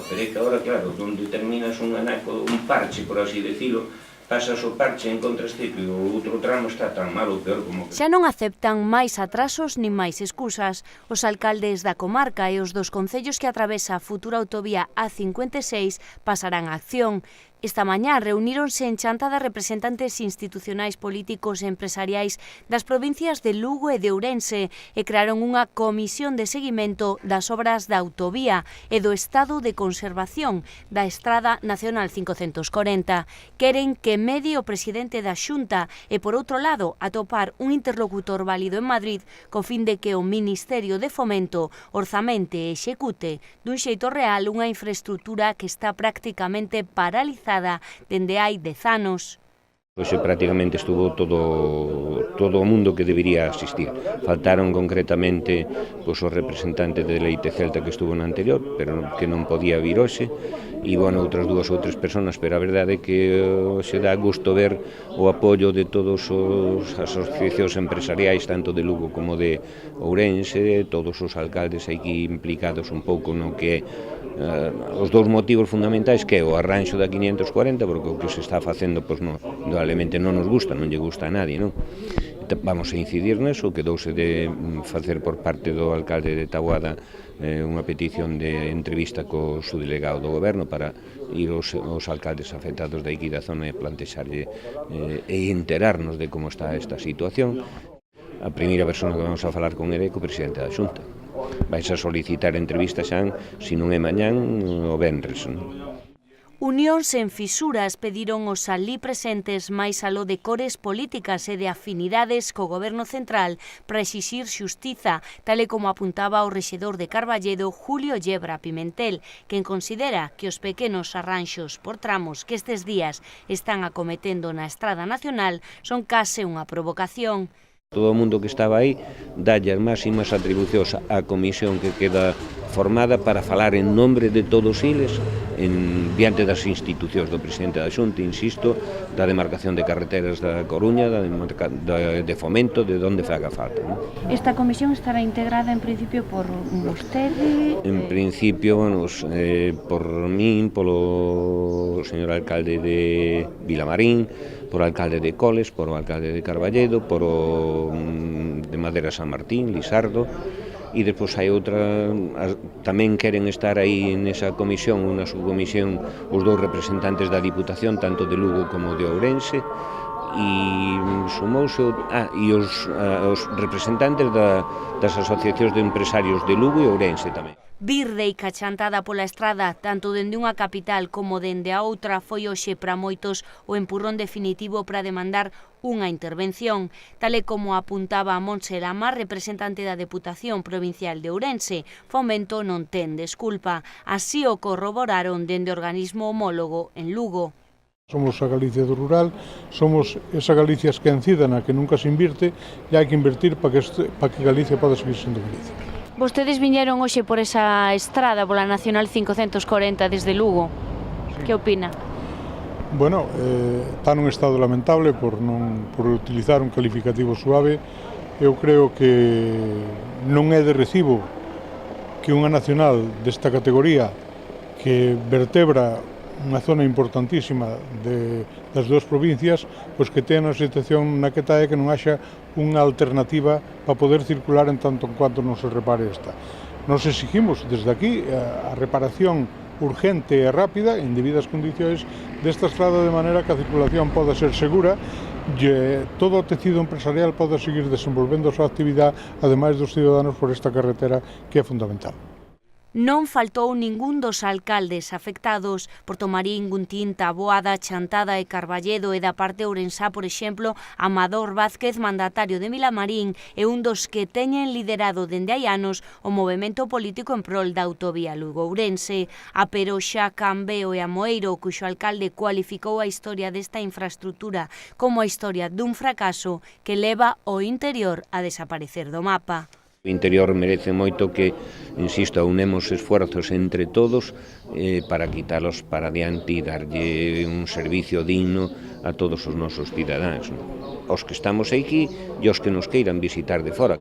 Pero é que agora, claro, onde terminas un anaco, un parche, por así decirlo, pasas o parche en contrastipio, o outro tramo está tan mal ou peor como... Xa non aceptan máis atrasos nin máis excusas. Os alcaldes da comarca e os dos concellos que atravesa a futura autovía A56 pasarán a acción. Esta mañá reuníronse en Chantada representantes institucionais, políticos e empresariais das provincias de Lugo e de Ourense e crearon unha comisión de seguimento das obras da autovía e do estado de conservación da Estrada Nacional 540. Queren que medie o presidente da Xunta e, por outro lado, atopar un interlocutor válido en Madrid co fin de que o Ministerio de Fomento orzamente e execute dun xeito real unha infraestructura que está prácticamente paralizada dende hai 10 anos. Hoxe prácticamente estuvo todo o mundo que debería asistir. Faltaron concretamente os representantes de Leite Celta que estuvo na anterior, pero que non podía vir hoxe, e outras 2 ou 3 personas, pero a verdade é que se dá gusto ver o apoio de todos as asociacións empresariais, tanto de Lugo como de Ourense, todos os alcaldes aquí implicados un pouco no que os 2 motivos fundamentais, que é o arranxo da 540, porque o que se está facendo indudablemente non nos gusta, non lle gusta a nadie, non? Vamos a incidir neso, quedouse de facer por parte do alcalde de Taboada unha petición de entrevista co subdelegado do goberno para ir os alcaldes afectados de aquí da zona e plantexarlle e enterarnos de como está esta situación. A primeira persona que vamos a falar con ele é co presidente da Xunta. Vais a solicitar entrevista xa, se non é mañán, o venres, non? Unión sen fisuras pediron os alí presentes máis aló de cores políticas e de afinidades co goberno central para exixir xustiza, tal e como apuntaba o rexedor de Carballedo, Julio Yebra Pimentel, quen considera que os pequenos arranxos por tramos que estes días están acometendo na Estrada Nacional son case unha provocación. Todo o mundo que estaba aí dalle as máximas atribucións á comisión que queda formada para falar en nombre de todos eles diante das institucións do presidente da Xunta, insisto, da demarcación de carreteras da Coruña, de Fomento, de onde faga falta, non? Esta comisión estará integrada en principio por vostede? En principio, por min, polo señor alcalde de Vilamarín, por o alcalde de Coles, por o alcalde de Carballedo, por o de Madera San Martín, Lisardo, e despois hai outra, tamén queren estar aí nesa comisión, unha subcomisión, os 2 representantes da Diputación, tanto de Lugo como de Ourense, e sumouse, e os representantes das asociacións de empresarios de Lugo e Ourense tamén. Virde e Chantada pola estrada, tanto dende unha capital como dende a outra, foi hoxe para moitos o empurrón definitivo para demandar unha intervención. Tal e como apuntaba Montse Lamar, representante da Deputación Provincial de Ourense, Fomento non ten desculpa. Así o corroboraron dende o organismo homólogo en Lugo. Somos a Galicia do rural, somos esa Galicia esquecida na que nunca se invirte e hai que invertir para que Galicia poda seguir sendo Galicia. Vostedes viñeron hoxe por esa estrada, pola Nacional 540 desde Lugo. Sí. Que opina? Bueno, está nun estado lamentable por utilizar un calificativo suave. Eu creo que non é de recibo que unha nacional desta categoría que vertebra unha zona importantísima das 2 provincias, pois que ten a situación na que está e que non haxa unha alternativa para poder circular en tanto en cuanto non se repare esta. Nos exigimos desde aquí a reparación urgente e rápida, en debidas condicións, desta estrada de maneira que a circulación poda ser segura e todo o tecido empresarial poda seguir desenvolvendo a súa actividade, ademais dos ciudadanos, por esta carretera que é fundamental. Non faltou ningún dos alcaldes afectados, Portomarín, Guntín, Taboada, Chantada e Carballedo, e da parte ourensá, por exemplo, Amador Vázquez, mandatario de Vilamarín, e un dos que teñen liderado dende hai anos o movemento político en prol da autovía Lugo-Ourense. A Peroxa, Cambeo e Amoeiro, cuxo alcalde cualificou a historia desta infraestructura como a historia dun fracaso que leva o interior a desaparecer do mapa. O interior merece moito que, insisto, unemos esfuerzos entre todos para quitalos para diante e darlle un servicio digno a todos os nosos cidadáns, os que estamos aquí e os que nos queiran visitar de fora.